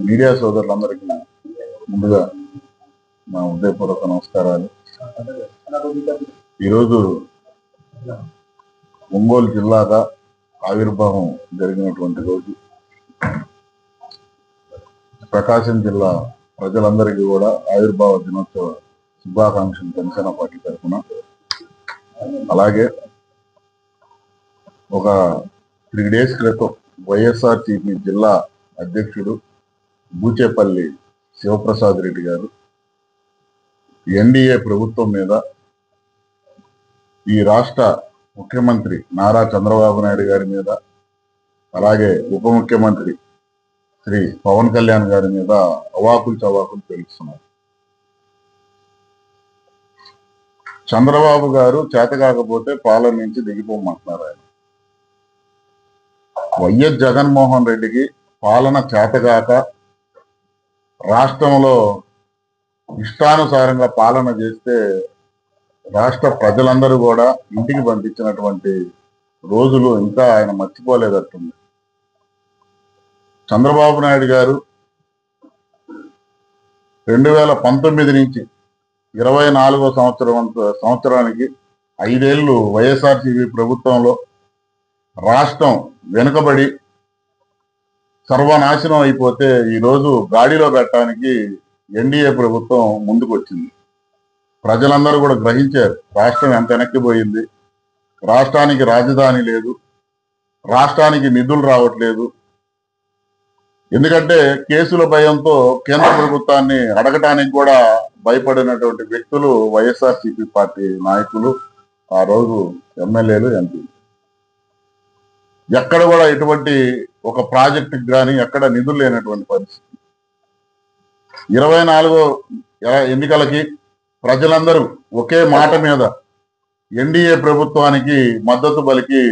Media సోదరులందరికీ ముందుగా నా హృదయపూర్వక నమస్కారాలు. ఈరోజు ఒంగోలు జిల్లాగా ఆవిర్భావం జరిగినటువంటి రోజు. ప్రకాశం జిల్లా ప్రజలందరికీ కూడా ఆవిర్భావ దినోత్సవ శుభాకాంక్షలు జనసేన పార్టీ తరఫున. అలాగే ఒక 3 days క్రితం వైఎస్ఆర్సీపీ జిల్లా అధ్యక్షుడు బూచేపల్లి శివప్రసాద్ రెడ్డి గారు ఎన్డీఏ ప్రభుత్వం మీద, ఈ రాష్ట్ర ముఖ్యమంత్రి నారా చంద్రబాబు నాయుడు గారి మీద, అలాగే ఉప ముఖ్యమంత్రి శ్రీ పవన్ కళ్యాణ్ గారి మీద అవాకులు చవాకులు తెలుస్తున్నారు. చంద్రబాబు గారు చేత కాకపోతే పాలన నుంచి దిగిపోమంటున్నారు. ఆయన వైఎస్ జగన్మోహన్ రెడ్డికి పాలన చేతగాక రాష్ట్రంలో ఇష్టానుసారంగా పాలన చేస్తే రాష్ట్ర ప్రజలందరూ కూడా ఇంటికి పంపించినటువంటి రోజులు ఇంకా ఆయన మర్చిపోలేదట్టుంది. చంద్రబాబు నాయుడు గారు 2019 నుంచి 24వ సంవత్సరానికి 5 ఏళ్ళు వైఎస్ఆర్సీపీ ప్రభుత్వంలో రాష్ట్రం వెనుకబడి సర్వనాశనం అయిపోతే ఈరోజు గాడిలో పెట్టడానికి ఎన్డీఏ ప్రభుత్వం ముందుకు వచ్చింది. ప్రజలందరూ కూడా గ్రహించారు రాష్ట్రం ఎంత వెనక్కిపోయింది, రాష్ట్రానికి రాజధాని లేదు, రాష్ట్రానికి నిధులు రావట్లేదు. ఎందుకంటే కేసుల భయంతో కేంద్ర ప్రభుత్వాన్ని అడగటానికి కూడా భయపడినటువంటి వ్యక్తులు వైఎస్ఆర్సీపీ పార్టీ నాయకులు, ఆ రోజు ఎమ్మెల్యేలు, ఎంపీలు. ఎక్కడ కూడా ఎటువంటి ఒక ప్రాజెక్టుకి కానీ ఎక్కడ నిధులు లేనటువంటి పరిస్థితి. 24వ ఎన్నికలకి ప్రజలందరూ ఒకే మాట మీద ఎన్డీఏ ప్రభుత్వానికి మద్దతు పలికి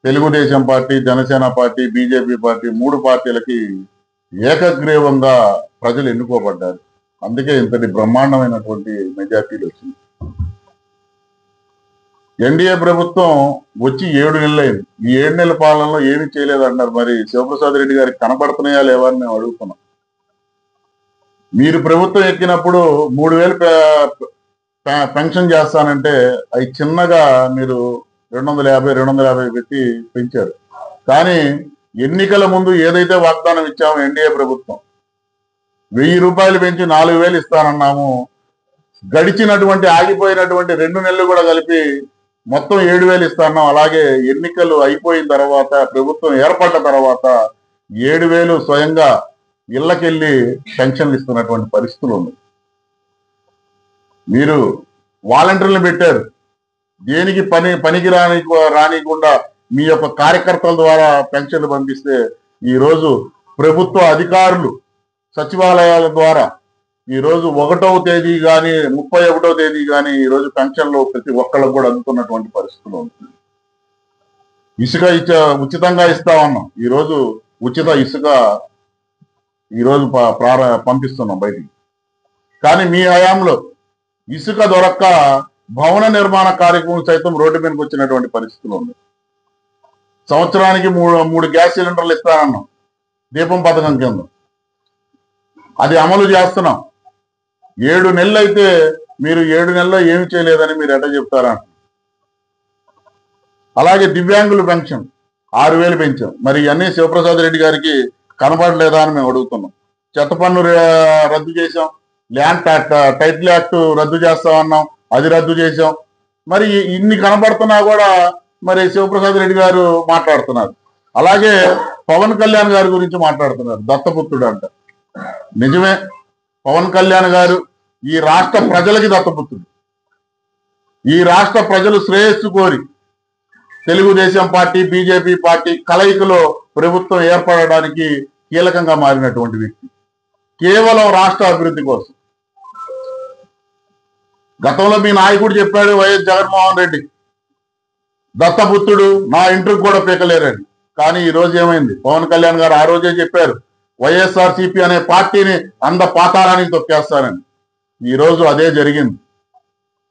Telugu Desam party, Janasena party, BJP party 3 పార్టీలకి ఏకగ్రీవంగా ప్రజలు ఎన్నుకోబడ్డారు. అందుకే ఇంతటి బ్రహ్మాండమైనటువంటి మెజార్టీలు వచ్చింది. ఎన్డీఏ ప్రభుత్వం వచ్చి 7 నెలలైంది. ఈ 7 నెలల పాలనలో ఏమీ చేయలేదంటున్నారు. మరి శివప్రసాద్ రెడ్డి గారికి కనబడుతున్నాయా లేవా అని మేము అడుగుతున్నాం. మీరు ప్రభుత్వం ఎక్కినప్పుడు 3,000 పెన్షన్ చేస్తానంటే అవి చిన్నగా మీరు 250 పెట్టి పెంచారు. కానీ ఎన్నికల ముందు ఏదైతే వాగ్దానం ఇచ్చామో ఎన్డీఏ ప్రభుత్వం 1000 రూపాయలు పెంచి 4,000 ఇస్తానన్నాము. గడిచినటువంటి ఆగిపోయినటువంటి 2 నెలలు కూడా కలిపి మొత్తం 7,000 ఇస్తాను. అలాగే ఎన్నికలు అయిపోయిన తర్వాత, ప్రభుత్వం ఏర్పడ్డ తర్వాత 7,000 స్వయంగా ఇళ్లకెళ్ళి పెన్షన్లు ఇస్తున్నటువంటి పరిస్థితులు ఉన్నాయి. మీరు వాలంటీర్లు పెట్టారు. దేనికి పనికి రానికుండా మీ యొక్క కార్యకర్తల ద్వారా పెన్షన్లు పంపిస్తే ఈరోజు ప్రభుత్వ అధికారులు సచివాలయాల ద్వారా ఈరోజు 1వ తేదీ కానీ 31వ తేదీ కానీ ఈరోజు పెన్షన్లు ప్రతి ఒక్కళ్ళకు కూడా అందుతున్నటువంటి పరిస్థితులు ఉంటుంది. ఇసుక ఉచితంగా ఇస్తా ఉన్నాం. ఈరోజు ఉచిత ఇసుక ఈరోజు పంపిస్తున్నాం బయటికి. కానీ మీ హయాంలో ఇసుక దొరక్క భవన నిర్మాణ కార్యక్రమం సైతం రోడ్డు మీదకి వచ్చినటువంటి పరిస్థితులు ఉన్నాయి. సంవత్సరానికి 3 గ్యాస్ సిలిండర్లు ఇస్తానన్నాం దీపం పథకం కింద. అది అమలు చేస్తున్నాం. 7 నెలలు అయితే మీరు 7 నెలల్లో ఏమి చేయలేదని మీరు ఎట్లా చెప్తారా? అలాగే దివ్యాంగుల పెన్షన్ 6,000 పెంచాం. మరి ఇవన్నీ శివప్రసాద్ రెడ్డి గారికి కనబడలేదా అని మేము అడుగుతున్నాం. చెత్త పన్ను రద్దు చేసాం, ల్యాండ్ టైటిల్ యాక్ట్ రద్దు చేస్తామన్నాం, అది రద్దు చేసాం. మరి ఇన్ని కనబడుతున్నా కూడా మరి శివప్రసాద్ రెడ్డి గారు మాట్లాడుతున్నారు. అలాగే పవన్ కళ్యాణ్ గారి గురించి మాట్లాడుతున్నారు, దత్తపుత్రుడు అంట. నిజమే, పవన్ కళ్యాణ్ గారు ఈ రాష్ట్ర ప్రజలకి దత్తపుత్రుడు. ఈ రాష్ట్ర ప్రజలు శ్రేయస్సు కోరి తెలుగుదేశం పార్టీ, బీజేపీ పార్టీ కలయికలో ప్రభుత్వం ఏర్పడడానికి కీలకంగా మారినటువంటి వ్యక్తి. కేవలం రాష్ట్ర అభివృద్ధి కోసం. గతంలో మీ నాయకుడు చెప్పాడు, వైఎస్ జగన్మోహన్ రెడ్డి దత్తపుత్రుడు, నా ఇంటికి కూడా పీకలేరని. కానీ ఈ రోజు ఏమైంది? పవన్ కళ్యాణ్ గారు ఆ రోజే చెప్పారు, వైఎస్ఆర్సీపీ అనే పార్టీని పాతాళానికి తొక్కేస్తారని. ఈ రోజు అదే జరిగింది.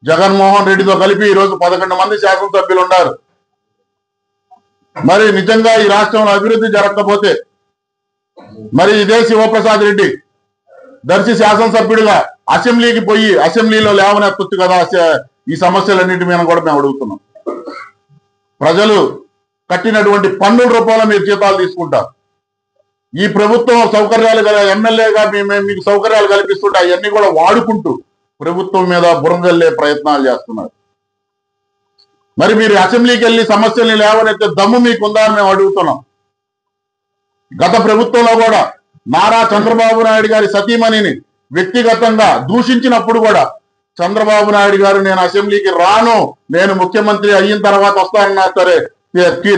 జగన్మోహన్ రెడ్డితో కలిపి ఈరోజు 11 మంది శాసనసభ్యులు ఉన్నారు. మరి నిజంగా ఈ రాష్ట్రంలో అభివృద్ధి జరగకపోతే మరి ఇదే శివప్రసాద్ రెడ్డి దర్శి శాసనసభ్యుడిగా అసెంబ్లీకి పోయి అసెంబ్లీలో లేవనెత్తొచ్చు కదా ఈ సమస్యలన్నిటి మీద కూడా మేము అడుగుతున్నాం. ప్రజలు కట్టినటువంటి పన్నుల రూపంలో మీరు జీతాలు తీసుకుంటారు. ఈ ప్రభుత్వం సౌకర్యాలు ఎమ్మెల్యేగా మీకు సౌకర్యాలు కల్పిస్తుంటే అవన్నీ కూడా వాడుకుంటూ ప్రభుత్వం మీద బురదల్లే ప్రయత్నాలు చేస్తున్నారు. మరి మీరు అసెంబ్లీకి వెళ్ళి సమస్యల్ని లేవనెత్తే దమ్ము మీకుందా అని మేము అడుగుతున్నాం. గత ప్రభుత్వంలో కూడా నారా చంద్రబాబు నాయుడు గారి సతీమణిని వ్యక్తిగతంగా దూషించినప్పుడు కూడా చంద్రబాబు నాయుడు గారు నేను అసెంబ్లీకి రాను, నేను ముఖ్యమంత్రి అయిన తర్వాత వస్తానన్నా సరే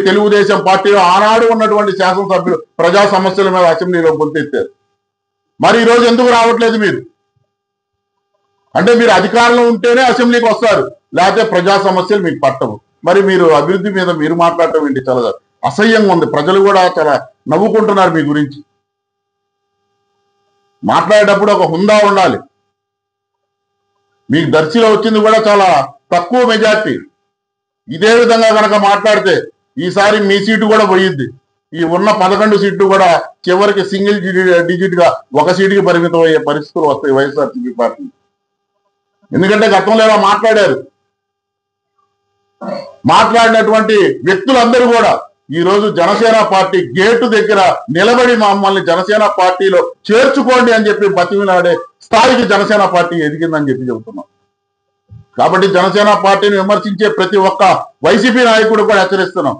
తెలుగుదేశం పార్టీలో ఆనాడు ఉన్నటువంటి శాసనసభ్యులు ప్రజా సమస్యల మీద అసెంబ్లీలో గొంతెత్తారు. మరి ఈరోజు ఎందుకు రావట్లేదు మీరు? అంటే మీరు అధికారంలో ఉంటేనే అసెంబ్లీకి వస్తారు, లేకపోతే ప్రజా సమస్యలు మీకు పట్టవు. మరి మీరు అభివృద్ధి మీద మీరు మాట్లాడటం ఏంటి? చాలా అసహ్యంగా ఉంది. ప్రజలు కూడా చాలా నవ్వుకుంటున్నారు మీ గురించి. మాట్లాడేటప్పుడు ఒక హుందా ఉండాలి. మీకు దర్శిలో వచ్చింది కూడా చాలా తక్కువ మెజార్టీ. ఇదే విధంగా కనుక మాట్లాడితే ఈసారి మీ సీటు కూడా పోయిద్ది. ఈ ఉన్న 11 సీట్లు కూడా చివరికి సింగిల్ డిజిట్ గా ఒక సీటుకి పరిమితం అయ్యే పరిస్థితులు వస్తాయి వైఎస్ఆర్సీపీ పార్టీ. ఎందుకంటే గతంలో ఎలా మాట్లాడినటువంటి వ్యక్తులందరూ కూడా ఈ రోజు జనసేన పార్టీ గేటు దగ్గర నిలబడి మమ్మల్ని జనసేన పార్టీలో చేర్చుకోండి అని చెప్పి బతిమిలాడే స్థాయికి జనసేన పార్టీ ఎదిగిందని చెప్పి చెబుతున్నాం. కాబట్టి జనసేన పార్టీని విమర్శించే ప్రతి ఒక్క వైసీపీ నాయకుడు కూడా హెచ్చరిస్తున్నాం,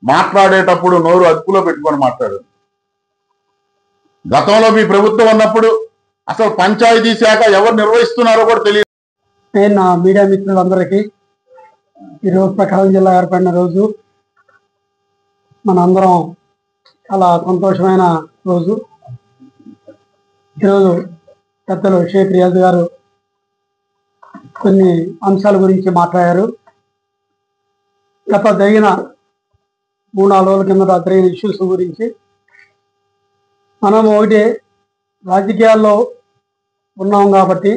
మాట్లాడేటప్పుడు నోరు అదుపులో పెట్టుకొని మాట్లాడారు. గతంలో మీ ప్రభుత్వం ఉన్నప్పుడు అసలు పంచాయతీ శాఖ ఎవరు నిర్వహిస్తున్నారో కూడా తెలియదు. నేను నా మీడియా మిత్రులందరికీ ఈరోజు ప్రకాశం జిల్లా ఏర్పడిన రోజు మనందరం చాలా సంతోషమైన రోజు. ఈరోజు పెద్దలు షేక్ రియాజ్ గారు కొన్ని అంశాల గురించి మాట్లాడారు. గత జరిగిన 3-4 రోజుల కింద జరిగిన ఇష్యూస్ గురించి మనం ఒకటి రాజకీయాల్లో ఉన్నాం కాబట్టి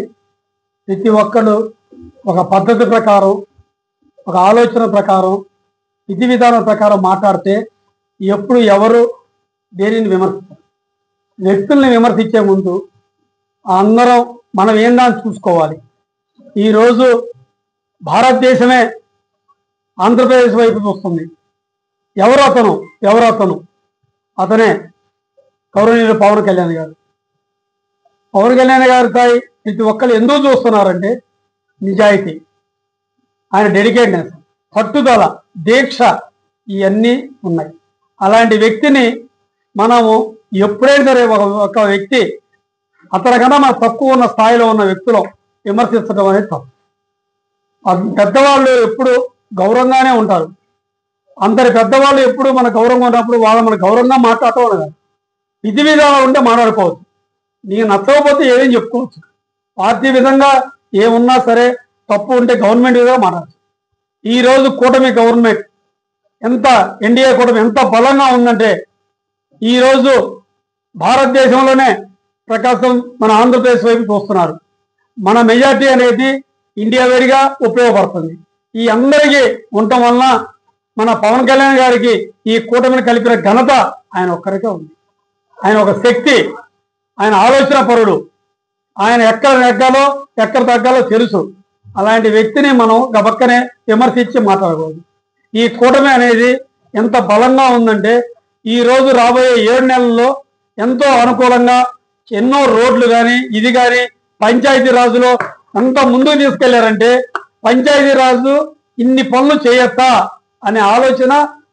ప్రతి ఒక్కరు ఒక పద్ధతి ప్రకారం, ఒక ఆలోచన ప్రకారం, విధి విధానం ప్రకారం మాట్లాడితే ఎప్పుడు ఎవరు దేనిని విమర్శిస్తారు. వ్యక్తుల్ని విమర్శించే ముందు అందరం మనం ఏందని చూసుకోవాలి. ఈరోజు భారతదేశమే ఆంధ్రప్రదేశ్ వైపు చూస్తుంది. ఎవరు అతనే గౌరవనీయులు పవన్ కళ్యాణ్ గారు. పవన్ కళ్యాణ్ గారిపై ప్రతి ఒక్కరు ఎందుకు చూస్తున్నారంటే నిజాయితీ, ఆయన డెడికేట్నెస్, పట్టుదల, దీక్ష ఇవన్నీ ఉన్నాయి. అలాంటి వ్యక్తిని మనము ఎప్పుడైనా సరే ఒక వ్యక్తి అతనికన్నా మన తక్కువ ఉన్న స్థాయిలో ఉన్న వ్యక్తులు విమర్శించడం అనేది తప్పు. పెద్దవాళ్ళు ఎప్పుడు గౌరవంగానే ఉంటారు. అందరి పెద్దవాళ్ళు ఎప్పుడు మన గౌరవంగా ఉన్నప్పుడు మన గౌరవంగా మాట్లాడటం కాదు, విధి విధానం ఉంటే మాట్లాడుకోవచ్చు. నీకు నచ్చకపోతే ఏదేం చెప్పుకోవచ్చు. పార్టీ విధంగా ఏమున్నా సరే తప్పు ఉంటే గవర్నమెంట్ విధంగా మాట్లాడచ్చు. ఈరోజు కూటమి గవర్నమెంట్ ఎన్డీఏ కూటమి ఎంత బలంగా ఉందంటే ఈరోజు భారతదేశంలోనే ప్రకాశం మన ఆంధ్రప్రదేశ్ వైపు చూస్తున్నారు. మన మెజార్టీ అనేది ఇండియా వేడిగా ఉపయోగపడుతుంది. ఈ అందరికీ ఉండటం వలన మన పవన్ కళ్యాణ్ గారికి ఈ కూటమిని కలిపిన ఘనత ఆయన ఒక్కరికే ఉంది. ఆయన ఒక శక్తి, ఆయన ఆలోచన పరుడు, ఆయన ఎక్కడ నెగ్గాలో ఎక్కడ తగ్గాలో తెలుసు. అలాంటి వ్యక్తిని మనం గబక్కనే విమర్శించి మాట్లాడకూడదు. ఈ కూటమి అనేది ఎంత బలంగా ఉందంటే ఈ రోజు రాబోయే 7 నెలల్లో ఎంతో అనుకూలంగా ఎన్నో రోడ్లు కానీ ఇది కానీ పంచాయతీ రాజులో ఎంత ముందుకు తీసుకెళ్లారంటే పంచాయతీ రాజు ఇన్ని పనులు చేయొచ్చా అనే ఆలోచన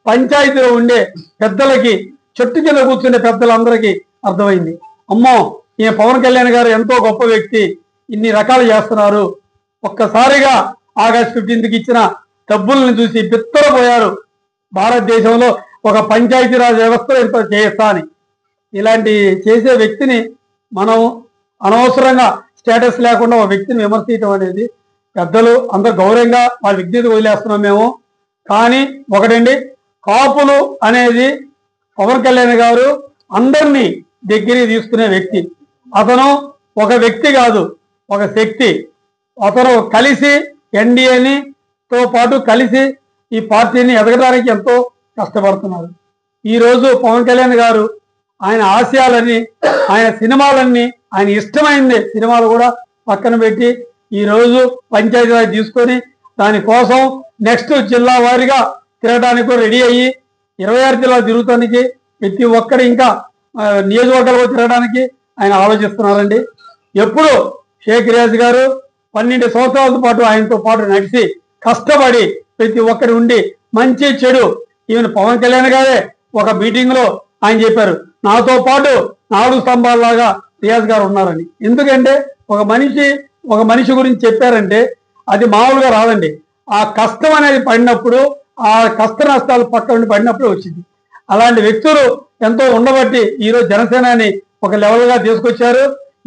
పంచాయతీలో ఉండే పెద్దలకి, చెట్టు కింద కూర్చుండే పెద్దలందరికీ అర్థమైంది. అమ్మో, ఈయన పవన్ కళ్యాణ్ గారు ఎంతో గొప్ప వ్యక్తి, ఇన్ని రకాలు చేస్తున్నారు. ఒక్కసారిగా ఆగస్టు 15కి ఇచ్చిన డబ్బులను చూసి బిత్తరపోయారు. భారతదేశంలో ఒక పంచాయతీరాజ్ వ్యవస్థలో ఎంత చేయొచ్చా అని. ఇలాంటి చేసే వ్యక్తిని మనం అనవసరంగా స్టేటస్ లేకుండా ఒక వ్యక్తిని విమర్శించడం అనేది పెద్దలు అందరు గౌరవంగా వాళ్ళ విజ్ఞత వదిలేస్తున్నాం మేము. కానీ ఒకటండి, కాపులు అనేది పవన్ కళ్యాణ్ గారు అందరినీ దగ్గరికి తీసుకునే వ్యక్తి. అతను ఒక వ్యక్తి కాదు, ఒక శక్తి. అతను కలిసి ఎన్డీఏతో పాటు కలిసి ఈ పార్టీని ఎదగడానికి ఎంతో కష్టపడుతున్నారు. ఈరోజు పవన్ కళ్యాణ్ గారు ఆయన ఆశయాలన్నీ, ఆయన సినిమాలన్నీ, ఆయన ఇష్టమైంది సినిమాలు కూడా పక్కన పెట్టి ఈరోజు పంచాయతీరాజ్ తీసుకొని దానికోసం నెక్స్ట్ జిల్లా వారీగా తిరగడానికి కూడా రెడీ అయ్యి 26 జిల్లాలు తిరుగుతానికి ప్రతి ఒక్కరు ఇంకా నియోజకవర్గాలకు తిరగడానికి ఆయన ఆలోచిస్తున్నారండి. ఎప్పుడు షేక్ రియాజ్ గారు 12 సంవత్సరాలతో పాటు ఆయనతో పాటు నడిచి కష్టపడి ప్రతి ఒక్కరి ఉండి మంచి చెడు ఈవెన్ పవన్ కళ్యాణ్ గారే ఒక మీటింగ్ లో ఆయన చెప్పారు, నాతో పాటు 4 స్తంభాలలాగా రియాజ్ గారు ఉన్నారని. ఎందుకంటే ఒక మనిషి గురించి చెప్పారంటే అది మామూలుగా రాదండి. ఆ కష్టం అనేది పడినప్పుడు, ఆ కష్ట నష్టాలు పక్క నుండి పడినప్పుడు వచ్చింది. అలాంటి వ్యక్తులు ఎంతో ఉండబట్టి ఈరోజు జనసేనని ఒక లెవెల్ గా తీసుకొచ్చారు.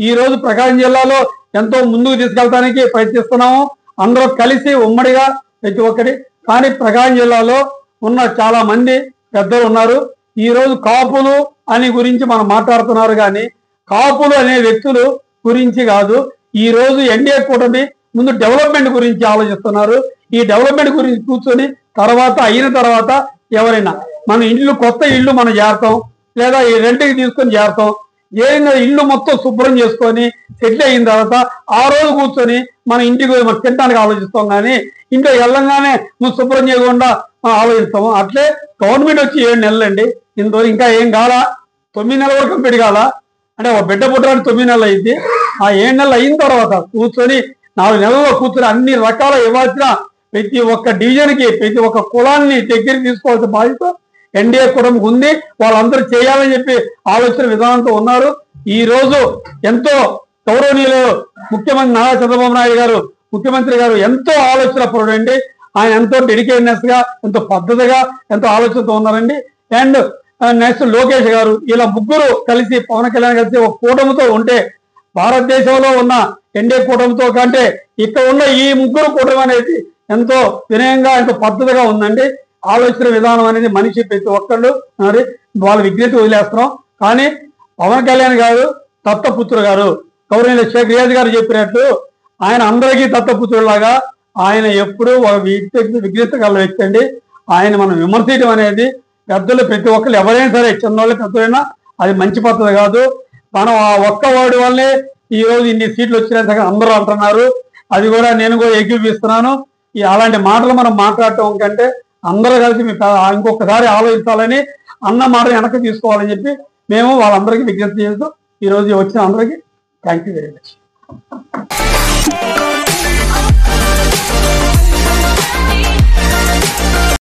ఈ రోజు ప్రకాశం జిల్లాలో ఎంతో ముందుకు తీసుకెళ్ళడానికి ప్రయత్నిస్తున్నాము. అందరూ కలిసి ఉమ్మడిగా ప్రతి ఒక్కరి. కానీ ప్రకాశం జిల్లాలో ఉన్న చాలా మంది పెద్దలు ఉన్నారు. ఈ రోజు కాపులు అని గురించి మనం మాట్లాడుతున్నారు, కానీ కాపులు అనే వ్యక్తులు గురించి కాదు. ఈ రోజు ఎన్డీఏ కూటమి ముందు డెవలప్మెంట్ గురించి ఆలోచిస్తున్నారు. ఈ డెవలప్మెంట్ గురించి కూర్చొని అయిన తర్వాత ఎవరైనా మన కొత్త ఇల్లు మనం చేరతాం, లేదా ఈ రెంట్కి తీసుకొని చేరతాం. ఏదైనా ఇల్లు మొత్తం శుభ్రం చేసుకొని సెటిల్ అయిన తర్వాత ఆ రోజు కూర్చొని మన ఇంటికి మనం తినడానికి ఆలోచిస్తాం, కానీ ఇంట్లో వెళ్ళంగానే నువ్వు శుభ్రం చేయకుండా మనం ఆలోచిస్తాము. అట్లే గవర్నమెంట్ వచ్చి 7 నెలలండి, ఇంతవరకు ఇంకా ఏం కాలా. 9 నెలల వరకు కంప్లీట్ కాలా. అంటే ఒక బిడ్డ పుట్టడానికి 9 నెలలు అయింది. ఆ 7 నెలలు అయిన తర్వాత కూర్చొని 4 నెలల్లో కూర్చొని అన్ని రకాల ఇవ్వాల్సిన ప్రతి ఒక్క డివిజన్కి, ప్రతి ఒక్క కులాన్ని దగ్గరికి తీసుకోవాల్సిన బాధ్యత ఎన్డీఏ కూటమికి ఉంది. వాళ్ళందరూ చేయాలని చెప్పి ఆలోచన విధానంతో ఉన్నారు. ఈ రోజు ఎంతో గౌరవనీయులు ముఖ్యమంత్రి నారా చంద్రబాబు నాయుడు గారు, ముఖ్యమంత్రి గారు ఎంతో ఆలోచన పరుడండి. ఆయన ఎంతో డెడికేటెడ్నెస్ గా, ఎంతో పద్ధతిగా, ఎంతో ఆలోచనతో ఉన్నారండి. అండ్ నెక్స్ట్ లోకేష్ గారు, ఇలా ముగ్గురు కలిసి పవన్ కళ్యాణ్ కలిసి ఒక కూటమితో ఉంటే భారతదేశంలో ఉన్న ఎన్డీఏ కూటమితో కంటే ఇక్కడ ఉన్న ఈ ముగ్గురు కూటమి అనేది ఎంతో వినయంగా, ఎంతో పద్ధతిగా ఉందండి. ఆలోచన విధానం అనేది మనిషి ప్రతి ఒక్కళ్ళు మరి వాళ్ళ విజ్ఞత వదిలేస్తున్నాం. కానీ పవన్ కళ్యాణ్ గారు దత్తపుత్రుడు గారు, గౌరవనీయులు షేక్ రియాజ్ గారు చెప్పినట్లు ఆయన అందరికీ దత్తపుత్రులాగా ఆయన ఎప్పుడూ ఒక విజ్ఞత గల వ్యక్తి అండి. ఆయన మనం విమర్శించడం అనేది పెద్దలు ప్రతి ఒక్కరు ఎవరైనా సరే, చిన్నవాళ్ళు పెద్దలైనా అది మంచి పద్ధతి కాదు. మనం ఆ ఒక్క వార్డు వల్లే ఈ రోజు ఇన్ని సీట్లు వచ్చినా అందరూ అంటున్నారు. అది కూడా నేను కూడా ఏకీపిస్తున్నాను. అలాంటి మాటలు మనం మాట్లాడటం కంటే అందరూ కలిసి ఇంకొకసారి ఆలోచించాలని, అన్న మాట వెనక్కి తీసుకోవాలని చెప్పి మేము వాళ్ళందరికీ విజ్ఞప్తి చేస్తూ ఈ రోజు వచ్చిన అందరికీ థ్యాంక్ యూ వెరీ మచ్.